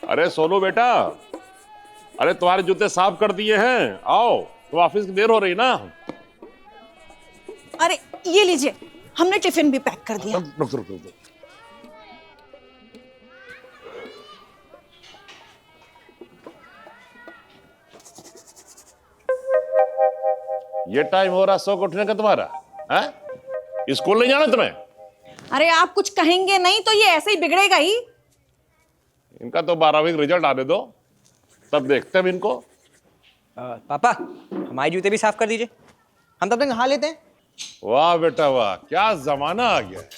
अरे सोनू बेटा, अरे तुम्हारे जूते साफ कर दिए हैं, आओ। तो ऑफिस की देर हो रही ना। अरे ये लीजिए, हमने टिफिन भी पैक कर दिया। रुक रुक रुक। ये टाइम हो रहा सो को उठने का तुम्हारा है? स्कूल नहीं जाना तुम्हें? अरे आप कुछ कहेंगे नहीं तो ये ऐसे ही बिगड़ेगा ही। इनका तो 12वीं रिजल्ट आने दो, तब देखते हैं इनको। पापा हमारे जूते भी साफ कर दीजिए, हम तब तक नहा लेते हैं। वाह बेटा वाह, क्या जमाना आ गया है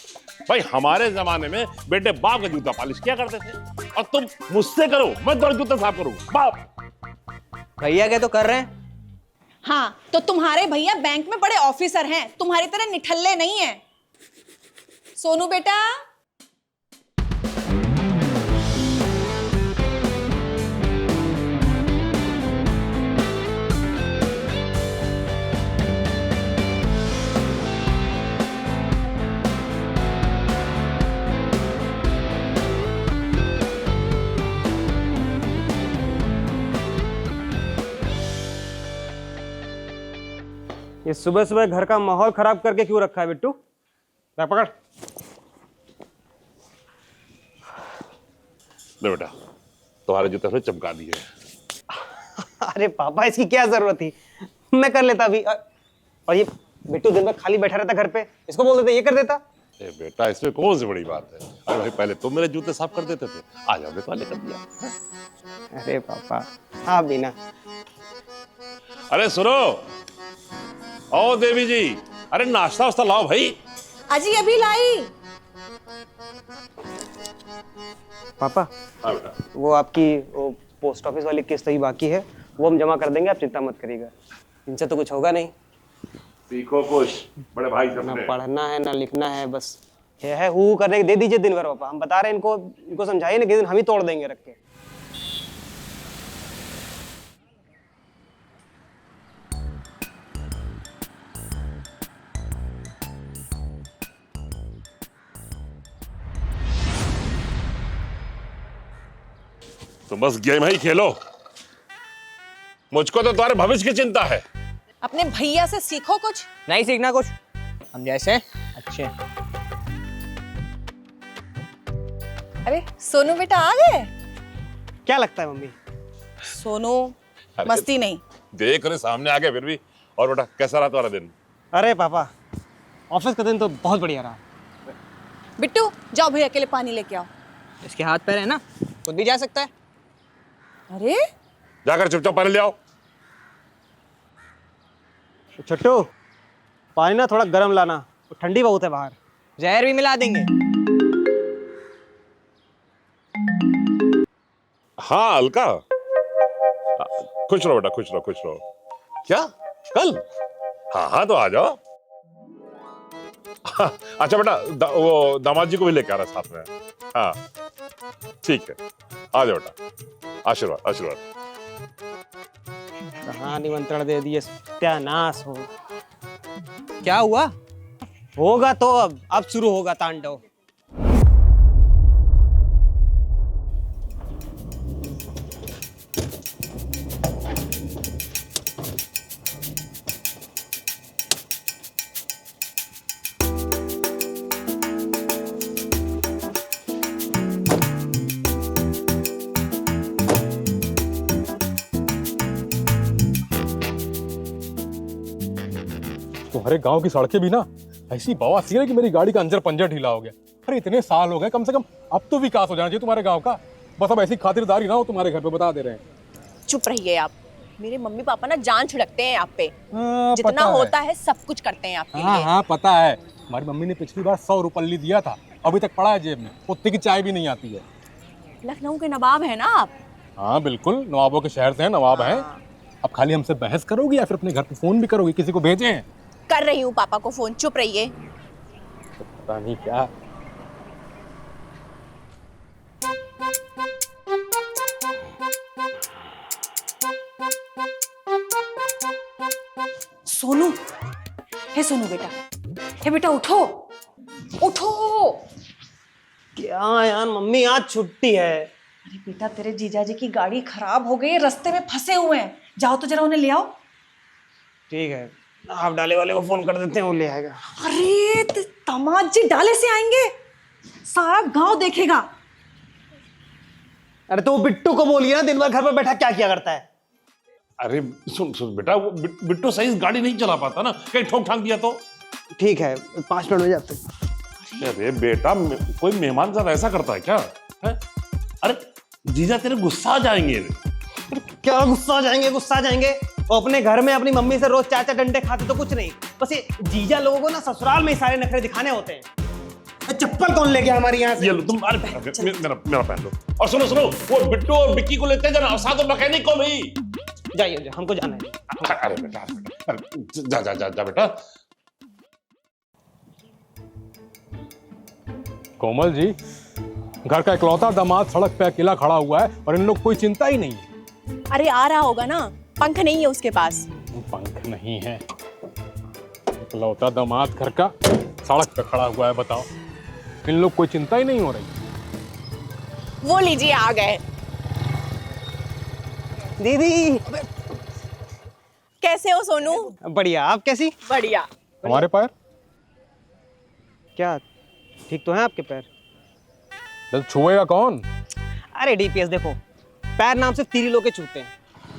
भाई। हमारे जमाने में बेटे बाप का जूता पॉलिश किया करते थे, और तुम मुझसे करो, मैं तुम्हारा जूता साफ करूं। बाप भैया क्या तो कर रहे हैं। हाँ तो तुम्हारे भैया बैंक में बड़े ऑफिसर हैं, तुम्हारी तरह निठल्ले नहीं हैं। सोनू बेटा, ये सुबह सुबह घर का माहौल खराब करके क्यों रखा है बिट्टू? ले पकड़। ले बेटा, तुम्हारे जूते से चमका दिए। अरे पापा इसकी क्या जरूरत थी, मैं कर लेता अभी। और ये बिट्टू दिन भर खाली बैठा रहता घर पे, इसको बोल देते ये कर देता। ए बेटा, इसमें कौन सी बड़ी बात है? अरे भाई पहले तुम मेरे जूते साफ कर देते थे, आज हमने तो कर दिया। अरे पापा आप भी ना। अरे सुनो, ओ देवी जी, अरे नाश्ता वास्ता लाओ भाई। अजी अभी लाई। पापा हाँ बेटा। वो आपकी वो पोस्ट ऑफिस वाली किस्त ही बाकी है, वो हम जमा कर देंगे, आप चिंता मत करिएगा। इनसे तो कुछ होगा नहीं। सीखो कुछ बड़े भाई ना सबसे। पढ़ना है ना लिखना है, बस ये है हु करने के दे दीजिए दिन भर। पापा हम बता रहे हैं इनको समझाइए ना, किसी दिन हम ही तोड़ देंगे रख के। तो बस गेम ही खेलो, मुझको तो तुम्हारे भविष्य की चिंता है। अपने भैया से सीखो कुछ। नहीं सीखना कुछ, हम जैसे अच्छे। अरे सोनू बेटा आ गए। क्या लगता है मम्मी? सोनू अरे, मस्ती नहीं। देख रहे सामने आ गए फिर भी। और बेटा कैसा रहा तुम्हारा दिन? अरे पापा ऑफिस का दिन तो बहुत बढ़िया रहा। बिट्टू जाओ भैया के लिए पानी लेके आओ। इसके हाथ पैर है ना, खुद भी जा सकता है। अरे जाकर चुपचाप पानी ले आओ। छोटू पानी ना थोड़ा गर्म लाना, ठंडी बहुत है बाहर। जहर भी मिला देंगे। हाँ अलका, खुश रहो बेटा, खुश रहो खुश रहो। क्या कल? हाँ हाँ तो आ जाओ। हाँ, अच्छा बेटा वो दामाद जी को भी लेके आ रहा साथ में। हाँ ठीक है, आ जाओ बेटा। आशीर्वाद आशीर्वाद। कहाँ निमंत्रण दे दिए, सत्यानाश हो। क्या हुआ? होगा तो अब शुरू होगा तांडव। तुम्हारे गांव की सड़कें भी ना ऐसी बवासीर है कि मेरी गाड़ी का अंजर पंजर ढीला हो गया। अरे इतने साल हो गए, कम से कम अब तो विकास हो जाना चाहिए तुम्हारे गांव का। बस अब ऐसी खातिरदारी ना हो तुम्हारे घर पे, बता दे रहे हैं। चुप रहिए आप। मेरे मम्मी पापा ना जान छिड़कते हैं आप पे। जितना पता होता है सब कुछ करते हैं आपके लिए। हाँ पता है। हमारी मम्मी ने पिछली बार 100 रुपये दिया था, अभी तक पड़ा है जेब में। कुत्ते की चाय भी नहीं आती है। लखनऊ के नवाब है ना आप। हाँ बिल्कुल, नवाबों के शहर से हैं, नवाब हैं। अब खाली हमसे बहस करोगी या फिर अपने घर पे फोन भी करोगी? किसी को भेजे हैं? कर रही हूँ पापा को फोन। चुप रहिए। पता नहीं क्या। सोनू, हे सोनू बेटा, हे बेटा उठो उठो। क्या यार मम्मी आज छुट्टी है, अरे बेटा तेरे जीजा जी की गाड़ी खराब हो गई, रास्ते में फंसे हुए हैं, जाओ तो जरा उन्हें ले आओ। ठीक है, आप डाले वाले को फोन कर देते हैं, वो ले आएगा। अरे दामाद जी डाले से आएंगे, सारा गांव देखेगा। अरे तो वो बिट्टू को बोलिए ना, दिन भर घर पर बैठा क्या किया करता है। अरे सुन सुन बेटा, वो बिट्टू सही गाड़ी नहीं चला पाता ना, कहीं ठोक ठाक दिया तो। ठीक है, 5 मिनट में जाते हैं। अरे बेटा, कोई मेहमान साहब ऐसा करता है क्या है? अरे जीजा तेरे गुस्सा आ जाएंगे। क्या गुस्सा आ जाएंगे, गुस्सा आ जाएंगे। वो अपने घर में अपनी मम्मी से रोज 4-4 डंडे खाते तो कुछ नहीं, बस ये जीजा लोगों को ना ससुराल में सारे नखरे दिखाने होते हैं। चप्पल कौन ले गया हमारे यहाँ से? ये लो तुम, अरे मेरा पहन लो। और सुनो सुनो, वो बिट्टू और बिक्की को लेते जाना, और साथ में मैकेनिक को भी। जाइए, हमको जाना है। अरे बेटा, जा जा जा जा बेटा। कोमल जी, घर का इकलौता दामाद सड़क पे अकेला खड़ा हुआ है और इन लोग कोई चिंता ही नहीं है। अरे आ रहा होगा ना, पंख नहीं है उसके पास। पंख नहीं है, इकलौता दामाद घर का सड़क पे खड़ा हुआ है, बताओ इन लोग कोई चिंता ही नहीं हो रही। वो लीजिए आ गए। दीदी कैसे हो सोनू? बढ़िया, आप कैसी? बढ़िया। हमारे पैर क्या ठीक तो है आपके पैर? जब छुएगा कौन? अरे डीपीएस देखो, पैर नाम सिर्फ 3 लोग के छूते हैं,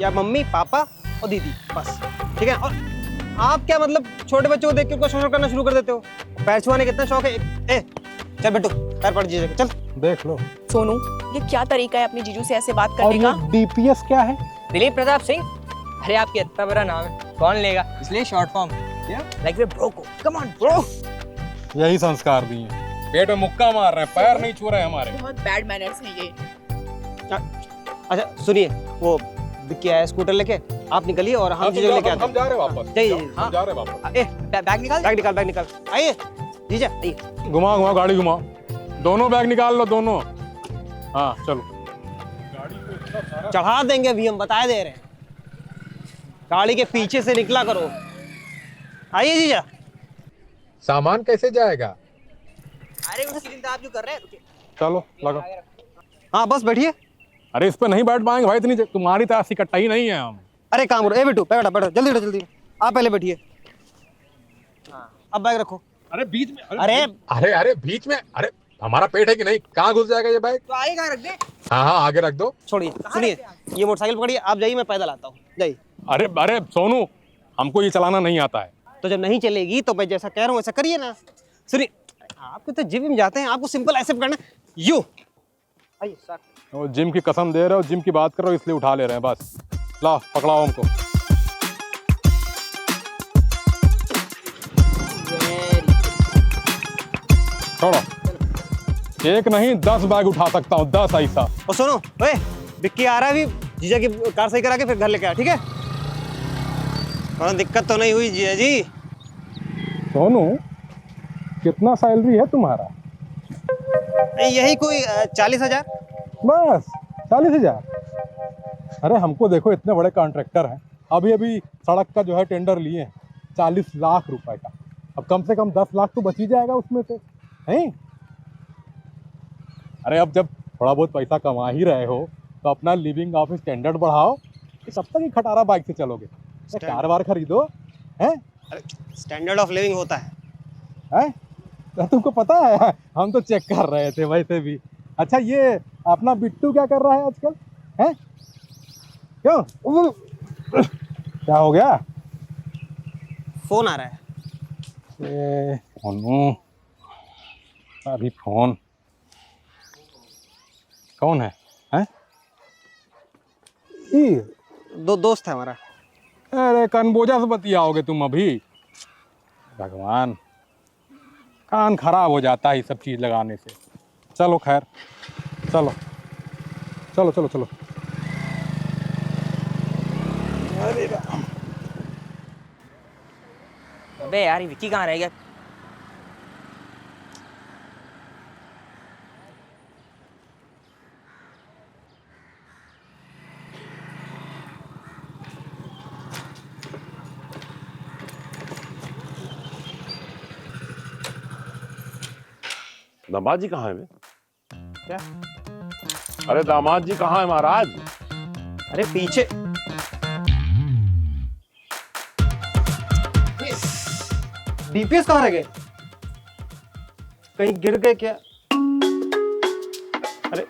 या मम्मी पापा और दीदी, बस। ठीक है, और आप क्या मतलब छोटे बच्चों को देख के उनको शोषण करना शुरू कर देते हो? पैर छुआने कितना शौक है? ए चल बेटू, पैर पड़ जाएगा, चल। देख लो। सोनू, ये क्या तरीका है अपनी जीजू से ऐसे बात करने का? डीपीएस क्या है? दिलीप प्रताप सिंह। अरे आपकी इतना बड़ा नाम है, कौन लेगा, इसलिए short form. Like way bro को, कम ऑन ब्रो। यही संस्कार दिए, पेट में मुक्का मार रहे हैं, पैर नहीं छू रहे हैं हमारे। बहुत बैड मैनर्स हैं ये। अच्छा सुनिए, वो विक्की आया स्कूटर लेके, आप निकलिए और हम जीजा लेके आते हैं। हम जा रहे हैं वापस। जाइए, हम जा रहे हैं वापस। ए बैग निकाल। बैग निकाल, आइए जीजा, आइए। घुमाओ घुमाओ, गाड़ी घुमाओ, दोनों बैग निकाल लो, दोनों। हाँ चलो। चढ़ा देंगे अभी, हम बताए दे रहे हैं। गाड़ी के पीछे से निकला करो। आइए जीजा। सामान कैसे जाएगा? अरे उसकी चिंता आप जो कर रहे हैं। चलो लगा। हाँ बस बैठिए। अरे इस पे नहीं बैठ पाएंगे भाई, इतनी तुम्हारी तरह सिकट्टा ही नहीं है हम। अरे काम करो, ए बेटू बैठो बैठो, जल्दी आप पहले बैठिए। अब बैग रखो। अरे बीच में, अरे बीच में, अरे हमारा पेट है कि नहीं, कहाँ घुस जाएगा ये बैग? तो आगे कहाँ रख दे? हाँ आगे रख दो। छोड़िए, सुनिए, ये मोटरसाइकिल पकड़िए, आप जाइए, मैं पैदल आता हूँ, जाइए। अरे सोनू, हमको ये चलाना नहीं आता है। तो जब नहीं चलेगी तो मैं जैसा कह रहा हूँ वैसा करिए ना। सुनिए, आपको तो जिम में जाते हैं, आपको सिंपल ऐसे करना, यू। आइए सर। वो जिम की कसम दे रहे हो, जिम की बात कर रहे हो, इसलिए उठा ले रहे हैं बस। ला पकड़ाओ हमको। छोड़ो, एक नहीं 10 बैग उठा सकता हूँ, 10 ऐसा। और सुनो, ओए विक्की आ रहा है अभी, जीजा की कार सही करा के फिर घर लेके आया, ठीक है? और दिक्कत तो नहीं हुई जीजा जी? सोनू, कितना सैलरी है तुम्हारा? यही कोई 40,000। बस 40,000? अरे हमको देखो, इतने बड़े कॉन्ट्रैक्टर हैं, अभी अभी सड़क का जो है टेंडर लिए हैं 40 लाख रुपए का। अब कम से कम 10 लाख तो बच ही जाएगा उसमें से, हैं? अरे अब जब थोड़ा बहुत पैसा कमा ही रहे हो तो अपना लिविंग ऑफिस स्टैंडर्ड बढ़ाओ, कब तक ही खटारा बाइक से चलोगे? कार वार खरीदो, हैं? स्टैंडर्ड ऑफ लिविंग होता है। हैं? तो तुमको पता है, हम तो चेक कर रहे थे वैसे भी। अच्छा ये अपना बिट्टू क्या कर रहा है आजकल, हैं? क्यों, क्या हो गया? फोन आ रहा है। फोन, अभी फोन कौन है? हैं? दोस्त है हमारा। अरे कनबोजा से बतियाओगे तुम अभी? भगवान, कान खराब हो जाता है ये सब चीज लगाने से। चलो खैर, चलो चलो चलो चलो। अरे राम। अबे यार, ये विक्की कहाँ रह गया? नवाजी कहाँ है? क्या? अरे दामाद जी कहाँ है महाराज? अरे पीछे। डीपीएस कहाँ रह गए? कहीं गिर गए क्या? अरे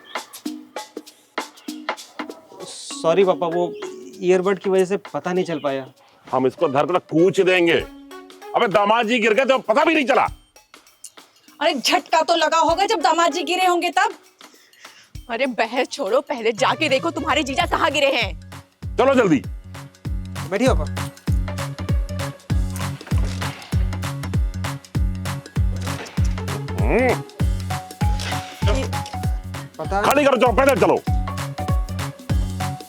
सॉरी पापा, वो ईयरबड की वजह से पता नहीं चल पाया। हम इसको धर कर कूच देंगे। अबे दामाद जी गिर गए तो पता भी नहीं चला। अरे झटका तो लगा होगा जब दामाद जी गिरे होंगे तब। अरे बहस छोड़ो, पहले जाके देखो तुम्हारे जीजा कहाँ गिरे हैं। चलो जल्दी। बैठिए पापा। पता खाली करो, चलो पैदल चलो।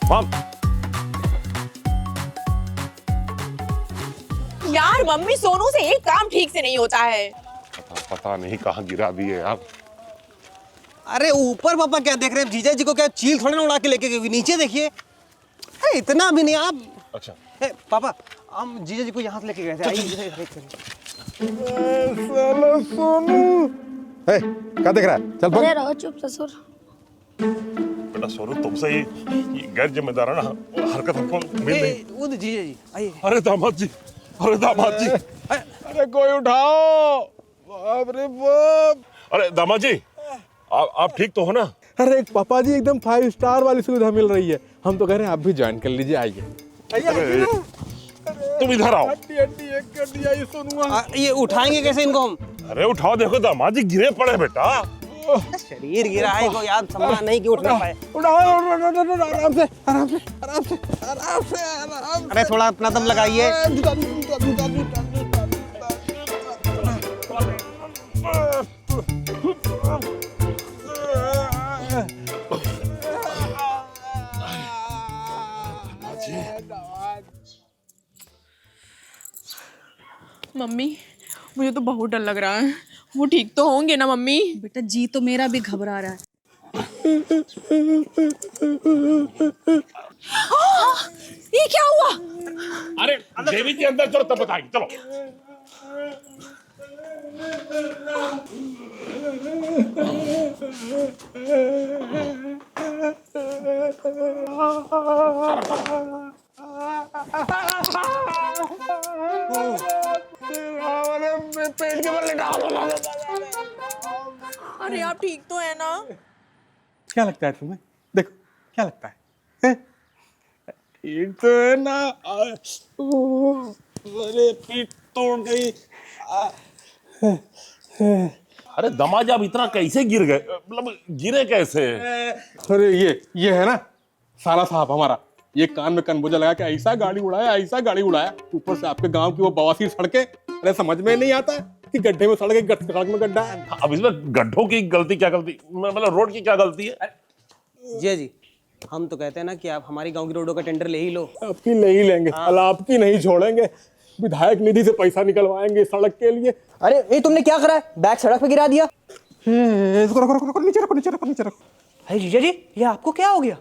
हम यार मम्मी, सोनू से एक काम ठीक से नहीं होता है। पता नहीं कहाँ गिरा दिए यार। अरे ऊपर पापा क्या देख रहे हैं? जीजा जी को क्या चील थोड़ी ना उड़ा के लेके गए? नीचे देखिए। अरे इतना भी नहीं आप। अच्छा पापा, हम जीजा जी को यहाँ से लेके गए थे। आइए। क्या देख रहा है? चल भाग। अरे रहो चुप ससुर। बेटा सोनू, तुमसे ये गैर जिम्मेदार है ना हरकत हमको मिल नहीं। वो जीजा जी आइए। अरे दामाद जी, अरे दामाद जी, अरे कोई उठाओ। बाप रे बाप। अरे दामाद जी, आप ठीक तो हो ना? अरे पापा जी, एकदम 5 स्टार वाली सुविधा मिल रही है। हम तो कह रहे हैं आप भी ज्वाइन कर लीजिए। आइए। तुम इधर आओ। हड्डी एक कर दिया ये सोनुआ। ये उठाएंगे कैसे इनको हम? अरे उठाओ, देखो दामाद जी गिरे पड़े बेटा। शरीर गिरा है, को याद सम्मान नहीं कि उठ ना पाए। उठाओ, आराम से आराम से आराम से आराम से आराम। अरे थोड़ा अपना दम लगाइए। मम्मी, मुझे तो बहुत डर लग रहा है। वो ठीक तो होंगे ना मम्मी? बेटा जी तो मेरा भी घबरा रहा है। ये क्या हुआ? अरे देवी जी अंदर चलो, तब बताएंगे। चलो पेट के बल अरे आप ठीक तो है ना? क्या लगता है तुम्हें? देखो क्या लगता है? हैं? ठीक तो है ना? अरे पीठ तोड़ गई। अरे दामाद जी, आप इतना कैसे गिर गए? मतलब गिरे कैसे? अरे ये है ना साला साहब हमारा, ये कान में कनबोजा लगा के ऐसा गाड़ी उड़ाया, ऐसा गाड़ी उड़ाया। ऊपर से आपके गांव की वो बवासीर सड़कें। अरे समझ में नहीं आता है कि गड्ढे में सड़क है, सड़क में गड्ढा है। अब इसमें गड्ढों की गलती क्या गलती, मतलब रोड की क्या गलती है? जी हम तो कहते हैं ना कि आप हमारी गांव की रोडों का टेंडर ले ही लो। आपकी नहीं लेंगे, आपकी नहीं छोड़ेंगे। विधायक निधि से पैसा निकलवाएंगे सड़क के लिए। अरे ये तुमने क्या करा है? बैग सड़क पे गिरा दिया। इसको रखो रखो रखो, नीचे रखो नीचे रखो नीचे रखो। अरे जीजा जी, ये आपको क्या हो गया?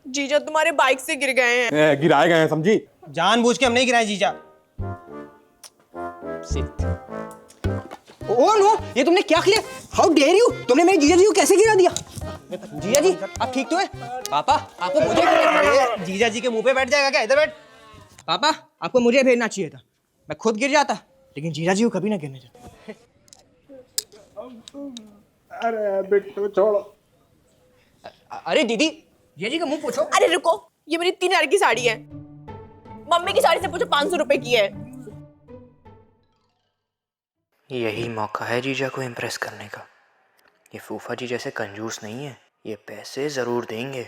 जीजा तुम्हारे बाइक से गिर गए हैं। गिराए गए हैं समझी। जानबूझ के हम नहीं गिराए जीजा। ओ नो, ये तुमने क्या किया? How dare you! तुमने मेरे जीजा जी को कैसे गिरा दिया? जीजा जी आप ठीक तो है? पापा आपको मुझे जीजा जी के मुंह पे बैठ जाएगा क्या? इधर बैठ। पापा आपको मुझे भेजना चाहिए था। मैं खुद गिर जाता, लेकिन जीजा जी को कभी ना गिरने देता। अरे बेटो छोड़ो। अरे दीदी, जीजा जी का मुंह पूछो। अरे रुको, ये मेरी 3000 की साड़ी है। मम्मी की साड़ी से पूछो 500 रुपए की है। यही मौका है जीजा को इम्प्रेस करने का। ये फूफा जी जैसे कंजूस नहीं है, ये पैसे जरूर देंगे।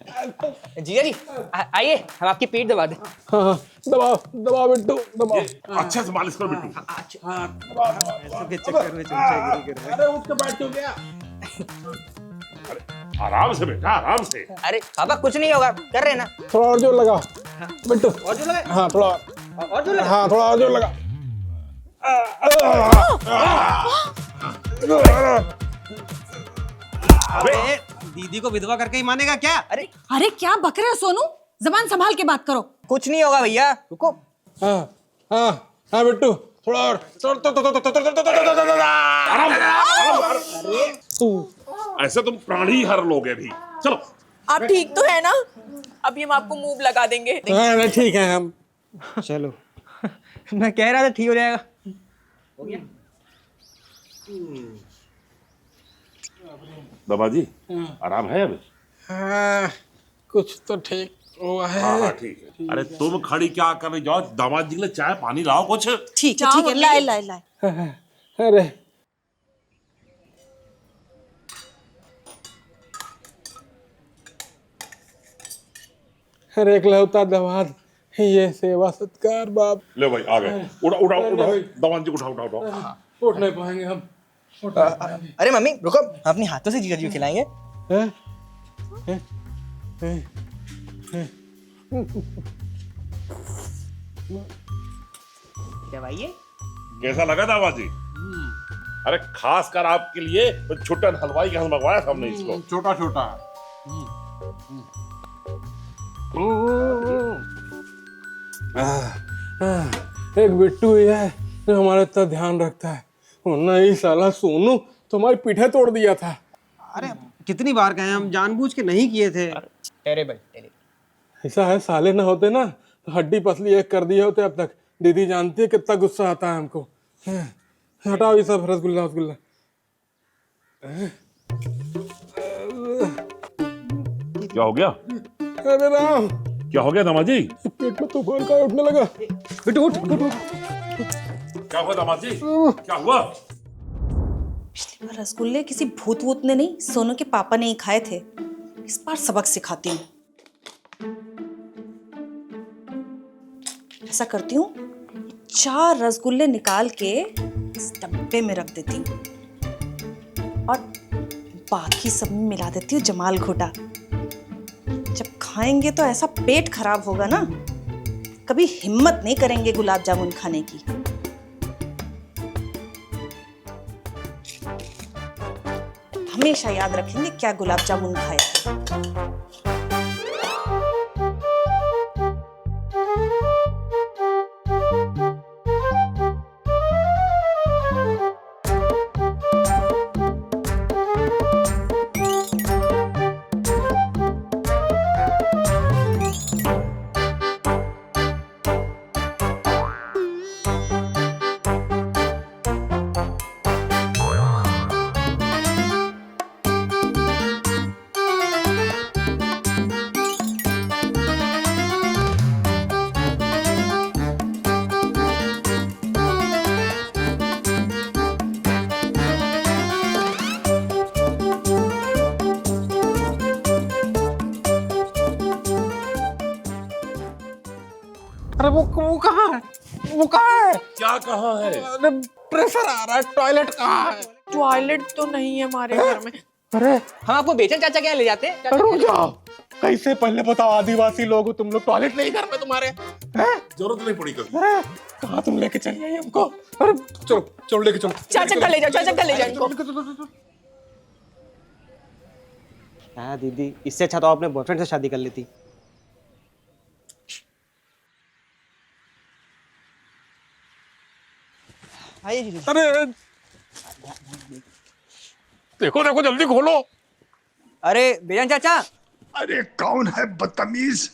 जीजा जी आइए, हम आपकी पीठ दबा दें। हाँ, दबाओ दबाओ बिट्टू दबाओ। अच्छे से मालिश करो बिट्टू। के चक्कर में चमचा गिर रहा है। अरे उठ के बैठ क्यों गया? आराम से बेटा, आराम से। अरे पापा कुछ नहीं होगा, कर रहे हैं ना। थोड़ा और जोर लगाओ बिट्टू। और जोर लगाए? हाँ थोड़ा और जोर लगाए? हाँ थोड़ा और जोर लगा। अबे दीदी को विधवा करके ही मानेगा क्या? अरे अरे क्या बक रहे हो सोनू? जबान संभाल के बात करो। कुछ नहीं होगा भैया, रुको। हाँ हाँ हाँ बिट्टू थोड़ा और। ऐसे तुम प्राण ही हर लोगे भी। चलो आप ठीक तो है ना? अभी हम आपको मूव लगा देंगे। अरे ठीक है हम चलो। मैं कह रहा था ठीक हो जाएगा। दामाजी आराम है अभी? हाँ, कुछ तो ठीक हुआ है। हाँ ठीक है। अरे तुम खड़ी क्या कर रही, जाओ दामाद जी के लिए चाय पानी लाओ कुछ। ठीक है लाए लाए लाए। अरे अरे एकलौता दामाद, ये सेवा सत्कार बाप। ले भाई आ गए। उठा उठा उठा दामाद जी को उठा उठा उठा। उठ नहीं पाएंगे हम। अरे मम्मी रुको, हम अपने हाथों से जीजा जी को खिलाएंगे। हैं? दबाइए। कैसा लगा दामाद जी? अरे खास कर आपके लिए तो छुट्टन हलवाई के हाथ मंगवाया था हमने इसको। छोटा छोटा। एक बिट्टू ही है जो हमारा इतना ध्यान रखता है, वरना ये साला सोनू तुम्हारी पीठे तोड़ दिया था। अरे कितनी बार कहे, हम जानबूझ के नहीं किए थे। Terrible terrible. ऐसा है, साले ना होते ना तो हड्डी पसली एक कर दिए होते अब तक। दीदी जानती है कितना गुस्सा आता है हमको। हटाओ ये सब रसगुल्ला रसगुल्ला। क्या हो गया? अरे राम, क्या हो गया दामाद जी? पेट में तूफान का उठने लगा। बिट्टू उठ उठ उठ। क्या हुआ दामाद जी? क्या हुआ? रसगुल्ले किसी भूत वूत ने नहीं, सोनू के पापा ने ही खाए थे। इस बार सबक सिखाती हूँ। ऐसा करती हूँ, 4 रसगुल्ले निकाल के इस डब्बे में रख देती हूँ और बाकी सब में मिला देती हूँ जमाल घोटा। जब खाएंगे तो ऐसा पेट खराब होगा ना, कभी हिम्मत नहीं करेंगे गुलाब जामुन खाने की। हमेशा याद रखेंगे क्या गुलाब जामुन खाए थे। अरे वो कहाँ है? वो कहाँ है? क्या कहा है? अरे प्रेशर आ रहा है, टॉयलेट कहाँ है? टॉयलेट तो नहीं है हमारे घर में। अरे हम आपको बेचन चाचा के यहाँ ले जाते हैं। रुक जाओ, कैसे पहले बताओ, आदिवासी लोग हो तुम लोग, टॉयलेट नहीं घर में तुम्हारे हैं? जरूरत नहीं पड़ी कभी। अरे कहाँ तुम लेके चल गए हमको? अरे चलो चलो लेके चलो। चाचा का ले जाओ, चाचा का ले जाओ इनको। हाँ दीदी, इससे अच्छा तो अपने बॉयफ्रेंड से शादी कर लेती। आइए जीजा जी। अरे देखो देखो जल्दी खोलो। अरे बेचन चाचा। अरे कौन है बदतमीज,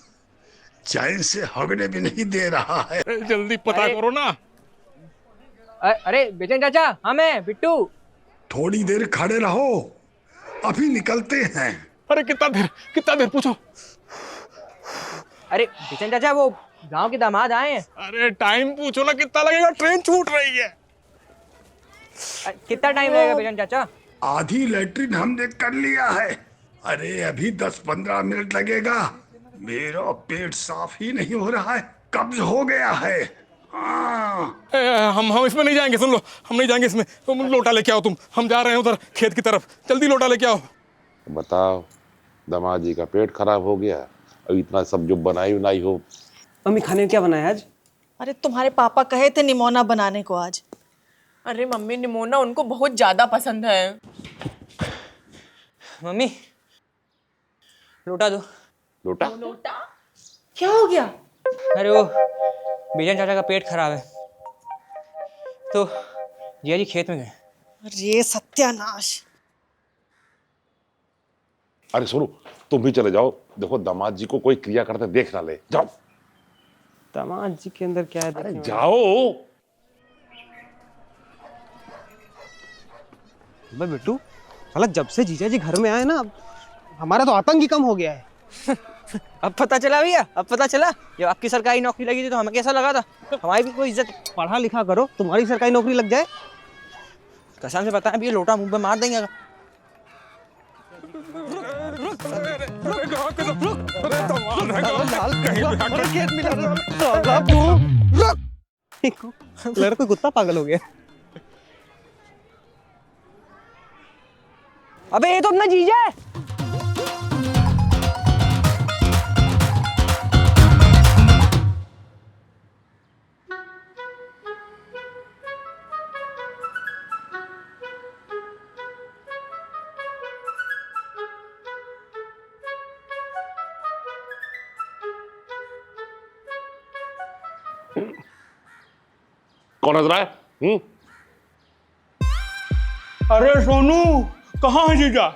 चैन से हगने भी नहीं दे रहा है। अरे जल्दी पता करो ना। अरे बेचन चाचा, हाँ मैं बिट्टू। थोड़ी देर खड़े रहो, अभी निकलते हैं। अरे कितना देर पूछो। अरे बेचन चाचा, वो गांव के दामाद आए हैं। अरे टाइम पूछो ना, कितना लगेगा, ट्रेन छूट रही है। कितना टाइम लगेगा बेचन चाचा? आधी लैट्रिन हमने कर लिया है। अरे अभी 10-15 मिनट लगेगा। मेरा पेट साफ ही नहीं हो रहा है, कब्ज हो गया है। हाँ। हम इसमें नहीं जाएंगे, सुन लो, हम नहीं जाएंगे इसमें। तुम लोटा लेके आओ, हम जा रहे हैं उधर खेत की तरफ, जल्दी लोटा लेके आओ। बताओ, दामाद जी का पेट खराब हो गया, अब इतना सब जो बनाई बनाई हो। मम्मी खाने में क्या बनाया आज? अरे तुम्हारे पापा कहे थे निमोना बनाने को आज। अरे मम्मी, निमोना उनको बहुत ज्यादा पसंद है। मम्मी लोटा दो। लोटा? क्या हो गया? अरे वो बेचन चाचा का पेट खराब है तो जिया जी खेत में गए। अरे सत्यानाश। अरे सुनो, तुम भी चले जाओ, देखो दामाद जी को कोई क्रिया करते देख ना ले, जाओ। दामाद जी के अंदर क्या है अरे देखने वाला? जाओ। भाई बिट्टू, साला जब से जीजा जी घर में आए ना, हमारा तो आतंक ही कम हो गया है। अब पता चला भैया, अब पता चला। जब आपकी सरकारी नौकरी लगी थी तो हमें कैसा लगा था? हमारी भी कोई इज्जत। पढ़ा लिखा करो, तुम्हारी सरकारी नौकरी लग जाए। कसम से पता है, अभी ये लोटा मुंह पे मार देंगे अगर। लड़ कोई कुत्ता पागल हो गया। अबे ये तो अपना जीजा है। कौन हंस रहा है? अरे सोनू, कहाँ है जीजा?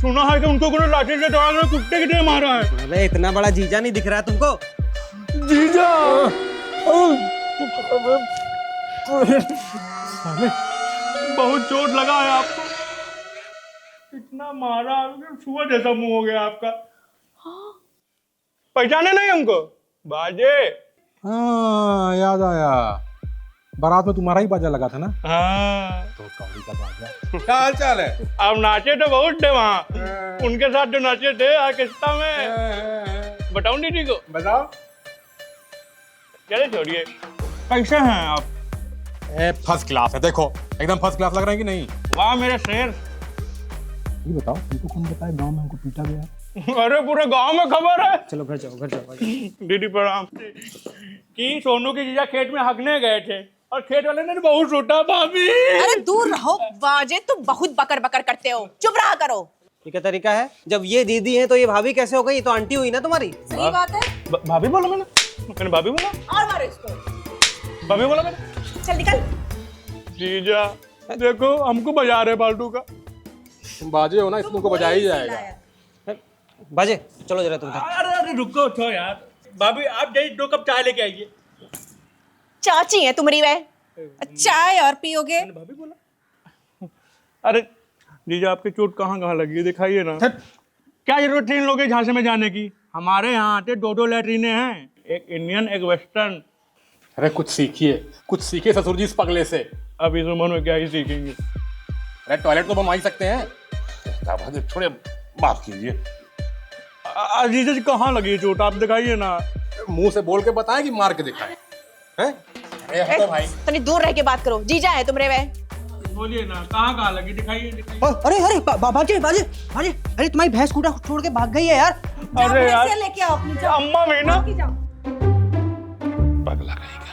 सुना है कि उनको कोई लाठी से दौड़ा कर कुत्ते की तरह मारा है। अरे इतना बड़ा जीजा नहीं दिख रहा है तुमको? जीजा, बहुत चोट लगा है आपको। इतना मारा, सुअर जैसा मुंह हो गया आपका। पहचाने नहीं हमको? बाजे। हाँ, याद आया, बारात में तुम्हारा ही बाजा लगा था ना? हाँ। तो कौड़ी का बाजा। क्या हाल चाल है? आप नाचे तो बहुत थे वहाँ, उनके साथ जो नाचे थे ऑर्केस्ट्रा में। बताऊं दीदी को? बताओ। चले छोड़िए, कैसे हैं आप? फर्स्ट क्लास है, देखो एकदम फर्स्ट क्लास लग रहा है कि नहीं? वाह मेरे शेर। ये बताओ, तुमको कौन बताया गांव में हमको पीटा गया? अरे पूरे गांव में खबर है। चलो घर जाओ, घर जाओ। दीदी प्रणाम। कि सोनू की जीजा खेत में हगने गए थे और खेत वाले ने बहुत सूटा भाभी। अरे दूर रहो बाजे, तुम बहुत बकर बकर करते हो, चुप रहा करो। ये क्या तरीका है? जब ये दीदी है तो ये भाभी कैसे हो गई? ये तो आंटी हुई ना तुम्हारी। सही बात है। भाभी बोला मैंने भाभी बोला और मारो इसको। भाभी बोला मैंने। चल निकल। जीजा देखो हमको बजा रहे फालतू का। तुम बाजे हो ना, इसमें तुमको बजा ही जाएगा। बाजे चलो जरा तुम। अरे अरे रुको तो यार, भाभी आप जाइए 2 कप चाय लेके आइए। चाची है तुम्हारी वह, चाय और पियोगे? भाभी बोला। अरे जीजा आपकी चोट कहाँ कहाँ लगी है, दिखाइए ना। क्या जरूरत थी इन लोगों के झांसे में जाने की? हमारे यहाँ आते 2 लैट्रीने हैं, एक इंडियन एक वेस्टर्न। अरे कुछ सीखिए ससुर जी इस पगले से। अब इस उम्र में क्या ही सीखेंगे? अरे टॉयलेट तो बनवा ही सकते हैं। दामाद जी थोड़े माफ कीजिए। जीजा जी कहाँ लगी है चोट, आप दिखाइए ना। मुंह से बोल के बताएं कि मार के दिखाएं? हैं? अरे हटो भाई। तनी दूर रह के बात करो। जीजा है तुम्हारे वह। बोलिए ना, कहाँ कहाँ लगी, दिखाइए दिखाइए। अरे अरे बाजे बाजे बाजे, अरे तुम्हारी भैंस स्कूटर छोड़ के भाग गई है यार। अरे यार लेके आओ अपनी, जाओ। अम्मा भी ना। पगला रहेगा।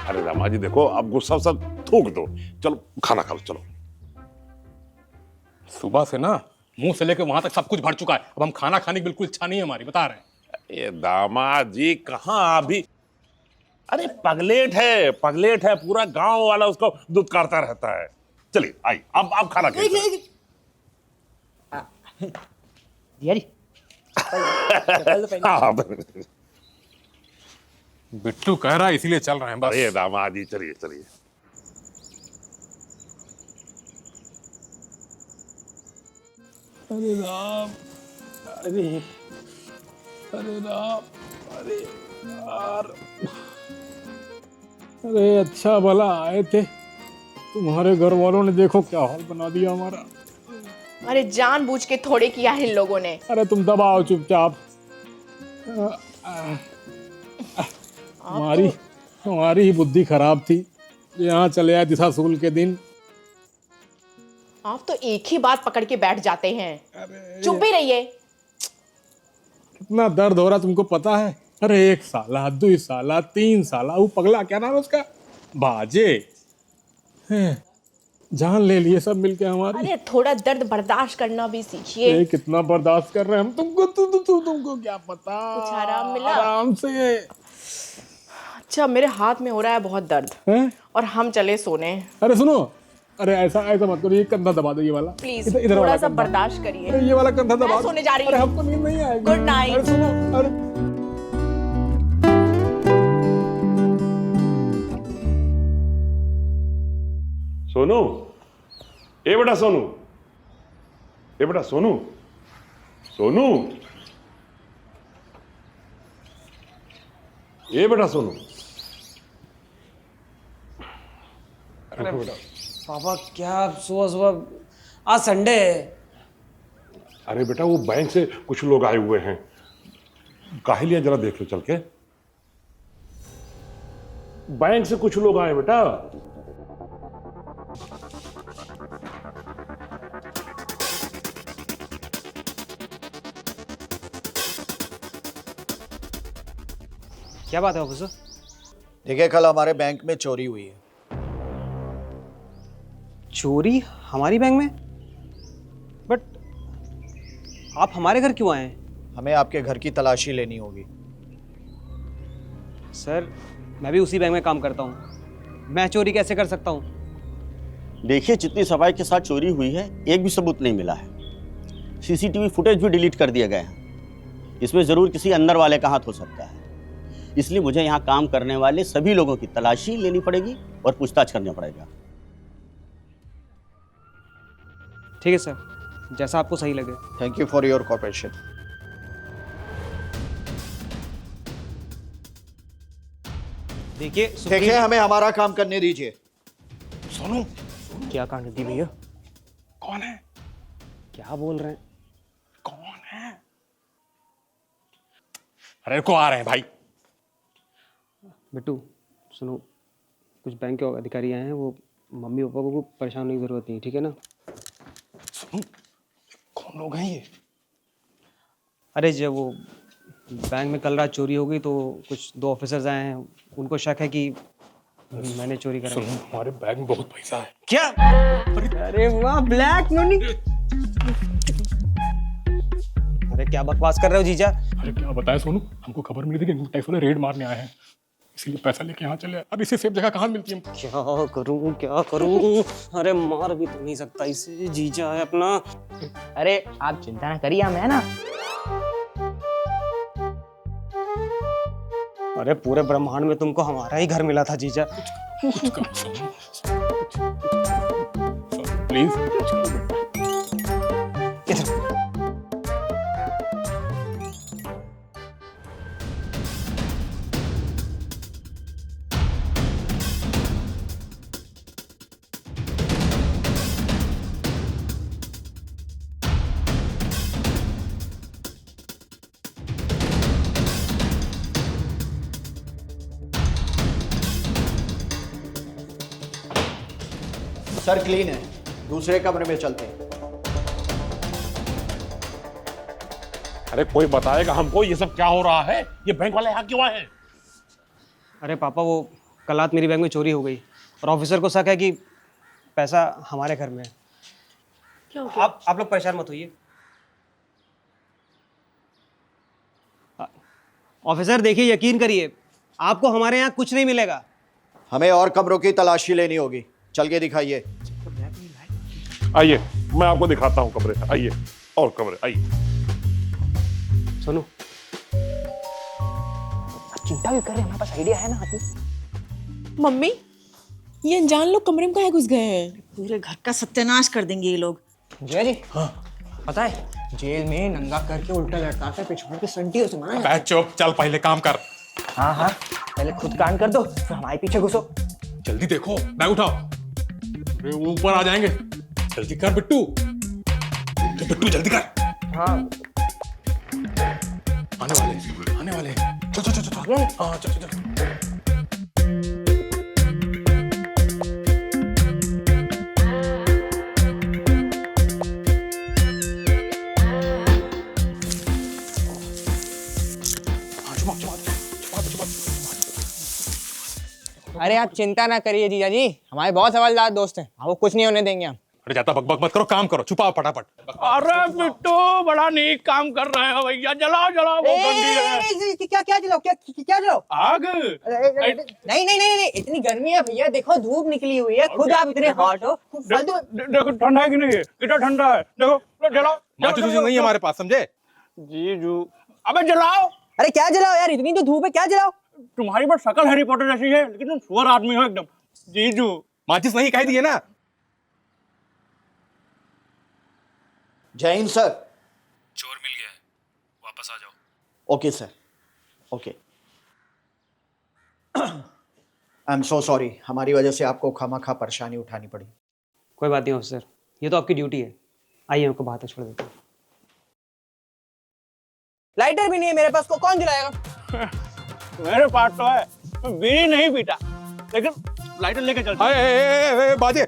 अरे दामाद जी देखो, अब गुस्सा सब थूक दो, चलो खाना खा लो, चलो। सुबह से ना मुंह से लेके वहां तक सब कुछ भर चुका है। अब हम खाना खाने की बिल्कुल इच्छा नहीं है हमारी, बता रहे हैं। ये दामाद जी कहाँ अभी? अरे पगलेट है, पूरा गांव वाला उसको दुत्कारता रहता है। चलिए आई, अब खाना खाइए। यारी हाँ, बिट्टू कह रहा है इसीलिए चल रहे हैं बस। अरे दामाद जी चलिए चलिए। अरे राम, अरे राम, अरे यार, अरे अच्छा भला आए थे, तुम्हारे घर वालों ने देखो क्या हाल बना दिया हमारा। अरे जानबूझ के थोड़े किया है इन लोगों ने। अरे तुम दबाओ चुपचाप। हमारी ही बुद्धि खराब थी, यहाँ चले आए दिशाशूल के दिन। आप तो एक ही बात पकड़ के बैठ जाते हैं, चुप ही रहिए। कितना दर्द हो रहा तुमको पता है? अरे 1 साला 2 साला 3 साला, वो पगला क्या नाम है उसका, बाजे, जान ले लिए सब मिलके हमारी। अरे थोड़ा दर्द बर्दाश्त करना भी सीखिए। कितना बर्दाश्त कर रहे हैं हम, तुमको क्या पता। कुछ आराम मिला? आराम से। अच्छा मेरे हाथ में हो रहा है बहुत दर्द, हैं? और हम चले सोने। अरे सुनो, अरे ऐसा ऐसा मत करो, ये कंधा दबा दो, ये वाला प्लीज इधर थोड़ा वाला सा कंधा। बर्दाश्त करिए। अरे ये वाला कंधा दबा मैं दो। सोने जा रही अरे हूँ। हमको नींद नहीं आएगी। Good night। अरे सुनो, अरे सोनू, ए बेटा सोनू, ए बेटा सोनू, सोनू, ए बेटा सोनू। अरे पापा क्या सुबह सुबह, आज संडे है। अरे बेटा वो बैंक से कुछ लोग आए हुए हैं, काहे लिया जरा देख लो चल के। बैंक से कुछ लोग आए बेटा। क्या बात है ऑफिसर? देखिए कल हमारे बैंक में चोरी हुई है। चोरी हमारी बैंक में? बट आप हमारे घर क्यों आए हैं? हमें आपके घर की तलाशी लेनी होगी। सर मैं भी उसी बैंक में काम करता हूँ, मैं चोरी कैसे कर सकता हूँ? देखिए जितनी सफाई के साथ चोरी हुई है एक भी सबूत नहीं मिला है। सीसीटीवी फुटेज भी डिलीट कर दिया गया है। इसमें ज़रूर किसी अंदर वाले का हाथ हो सकता है, इसलिए मुझे यहाँ काम करने वाले सभी लोगों की तलाशी लेनी पड़ेगी और पूछताछ करना पड़ेगा। ठीक है सर, जैसा आपको सही लगे। Thank you for your cooperation. देखिए हमें हमारा काम करने दीजिए। सोनू, क्या कांड दी भैया? कौन है? क्या बोल रहे हैं? कौन है? अरे को आ रहे हैं भाई। बिट्टू सुनो, कुछ बैंक के अधिकारी आए हैं, वो मम्मी पापा को परेशान होने की जरूरत नहीं, ठीक है ना? सुनो, कौन लोग हैं ये? अरे जब वो बैंक में कल रात चोरी हो गई तो कुछ 2 ऑफिसर्स आए हैं, उनको शक है कि मैंने चोरी करा। सुनो, हमारे बैग में बहुत पैसा है। क्या? अरे वाह, ब्लैक मनी। अरे क्या बकवास कर रहे हो जीजा? अरे क्या बताया सोनू, हमको खबर मिली थी कि इनकम टैक्स वाले रेड मारने आए हैं, इसीलिए पैसा लेके यहाँ चले आए। अब इसे सेफ जगह कहाँ मिलती है? क्या करूं क्या करूं? अरे मार भी तो नहीं सकता इसे, जीजा है अपना। अरे आप चिंता ना करिए, हम है ना। अरे पूरे ब्रह्मांड में तुमको हमारा ही घर मिला था जीजा। कुछ करो सोनू, प्लीज। सर क्लीन है, दूसरे कमरे में चलते हैं। अरे कोई बताएगा हमको ये सब क्या हो रहा है? ये बैंक वाले यहाँ क्यों आए हैं? अरे पापा वो कल रात मेरी बैंक में चोरी हो गई और ऑफिसर को शक है कि पैसा हमारे घर में है। क्या हो गया? आप लोग परेशान मत होइए। ऑफिसर देखिए, यकीन करिए, आपको हमारे यहाँ कुछ नहीं मिलेगा। हमें और कमरों की तलाशी लेनी होगी, चल के दिखाइए। आइए मैं आपको दिखाता हूँ कमरे, आइए और कमरे आइए। सुनो, चिंता भी कर रहे, हमारे पास आइडिया है ना। हाथी मम्मी, ये अनजान लोग कमरे में काहे घुस गए हैं? पूरे घर का सत्यानाश कर देंगे ये लोग। जय जी, हाँ पता है जेल में नंगा करके उल्टा लटकाते पिछवाड़ के संटियों से मारा। बैठ चुप, चल पहले काम कर। हाँ हाँ, पहले खुद कांड कर दो, फिर हमारे पीछे घुसो। जल्दी देखो, बैग उठाओ। अरे वो ऊपर आ जाएंगे, जल्दी कर बिट्टू। बिट्टू जल्दी कर। हाँ आने वाले। चल चल चल चल। हाँ चल चल चल। अरे आप चिंता ना करिए जीजा जी, हमारे बहुत हवलदार दोस्त हैं, वो कुछ नहीं होने देंगे हम। अरे जाता बकबक मत करो, काम करो, छुपाओ फटाफट। अरे बिट्टू बड़ा नीक काम कर रहे हो भैया, जलाओ जलाओ, बहुत ठंडी है। क्या क्या जलाओ, क्या जलाओ? आग। नहीं नहीं नहीं, इतनी गर्मी है भैया, देखो धूप निकली हुई है, खुद आप इतने हॉट हो। देखो ठंडा है कि नहीं है, कितना ठंडा है, देखो जलाओ। माचिस नहीं है हमारे पास, समझे? जीजू अबे जलाओ। अरे क्या जलाओ यार, इतनी तो धूप है, क्या जलाओ? तुम्हारी बस शक्ल हैरी पॉटर जैसी है, लेकिन तुम सुअर आदमी हो एकदम। जीजू माचिस नहीं कह दिए ना। जय हिंद सर। चोर मिल गया है, वापस आ जाओ। Okay sir, okay. I am so sorry, हमारी वजह से आपको खामखा परेशानी उठानी पड़ी। कोई बात नहीं ऑफिसर, ये तो आपकी ड्यूटी है। आइए आपको बाहर तक छोड़ देता हूँ। लाइटर भी नहीं है मेरे पास, को कौन जलाएगा? मेरे पास तो है, मैं बीड़ी नहीं पीता, लेकिन लाइटर लेके चलता हूं। बाजे।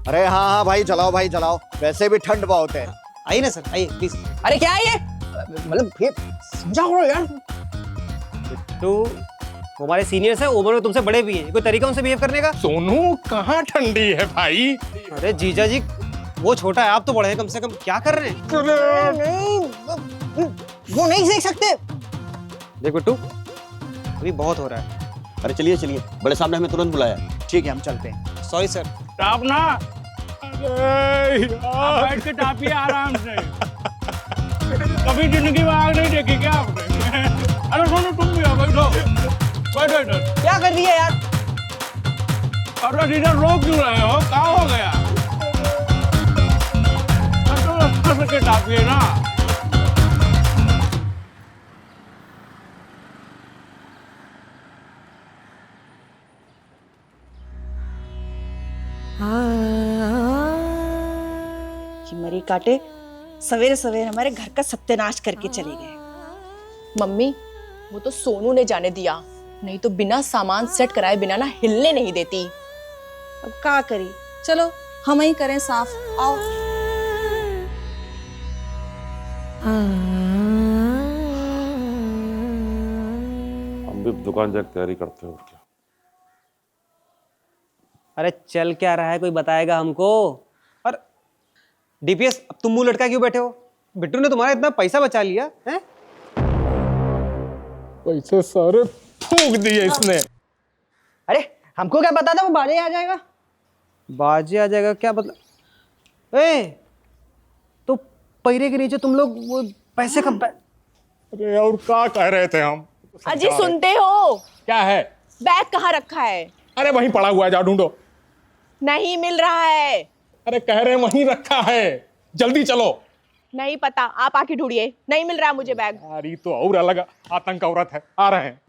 अरे हाँ हाँ भाई जलाओ, भाई जलाओ, वैसे भी ठंड बहुत है। आइए ना सर, आइए प्लीज। अरे क्या है ये, मतलब ये समझा करो यार। तो हमारे सीनियर्स हैं, उम्र में तुमसे बड़े भी हैं, कोई तरीका उनसे बिहेव करने का? सोनू कहाँ ठंडी है भाई? अरे जीजा जी, वो छोटा है, आप तो बड़े हैं, कम से कम क्या कर रहे हैं? नहीं, वो नहीं देख सकते। देख बिट्टू, अभी बहुत हो रहा है। अरे चलिए चलिए, बड़े साहब ने हमें तुरंत बुलाया। ठीक है, हम चलते हैं। Sorry sir. टाप ना, बैठ के टापिए आराम से। कभी जिंदगी में आग नहीं देखी क्या आपने? अरे सोनू तुम भी आओ, बैठो बैठो इधर। क्या कर रही है यार? अरे जीजा रोक क्यों रहे हो, क्या हो गया? तो के टापिए ना। कि मरी काटे सवेरे सवेरे हमारे घर का सत्यानाश करके चले गए। मम्मी वो तो सोनू ने जाने दिया, नहीं तो बिना सामान सेट कराए बिना ना हिलने नहीं देती। अब क्या करी, चलो हम ही करें साफ, आओ। हम भी दुकान जाकर तैयारी करते हो क्या? अरे चल क्या रहा है, कोई बताएगा हमको? और डीपीएस, अब तुम मुंह लटका क्यों बैठे हो? बिट्टू ने तुम्हारा इतना पैसा बचा लिया है? पैसे सारे फूंक दिए इसने। अरे हमको क्या पता था वो बाजे आ जाएगा? बाजे आ जाएगा क्या मतलब? तो पहिरे के नीचे तुम लोग वो पैसे कब? अरे और क्या कह रहे थे हम? अजी सुनते हो? क्या है? बैग कहाँ रखा है? अरे वहीं पड़ा हुआ है, जाओ ढूंढो। नहीं मिल रहा है। अरे कह रहे वहीं रखा है, जल्दी चलो। नहीं पता, आप आके ढूंढिए, नहीं मिल रहा मुझे बैग। अरे तो और अलग आतंक औरत है, आ रहे हैं।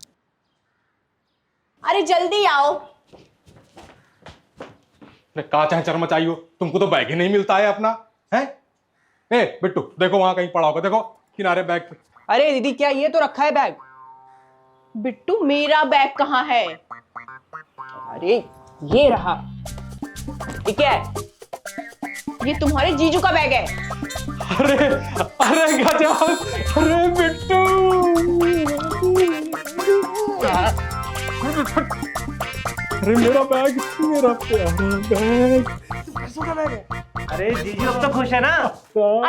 अरे जल्दी आओ। का चाहे चर मचाई हो, तुमको तो बैग ही नहीं मिलता है अपना, है? ए बिट्टू देखो वहां कहीं पड़ा होगा, देखो किनारे बैग पे। अरे दीदी क्या ये तो रखा है बैग? बिट्टू मेरा बैग कहाँ है? अरे ये रहा। ये क्या है? ये तुम्हारे जीजू का बैग है। अरे अरे गजब, अरे बिट्टू। अरे मेरा बैग, मेरा प्यारा बैग। अरे जीजू अब तो खुश है ना?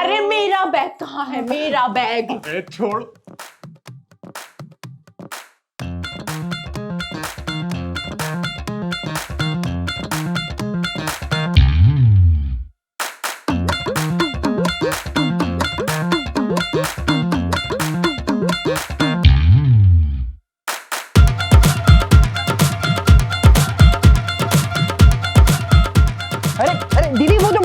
अरे मेरा बैग कहाँ है, मेरा बैग? अरे छोड़। अरे दीदी वो जो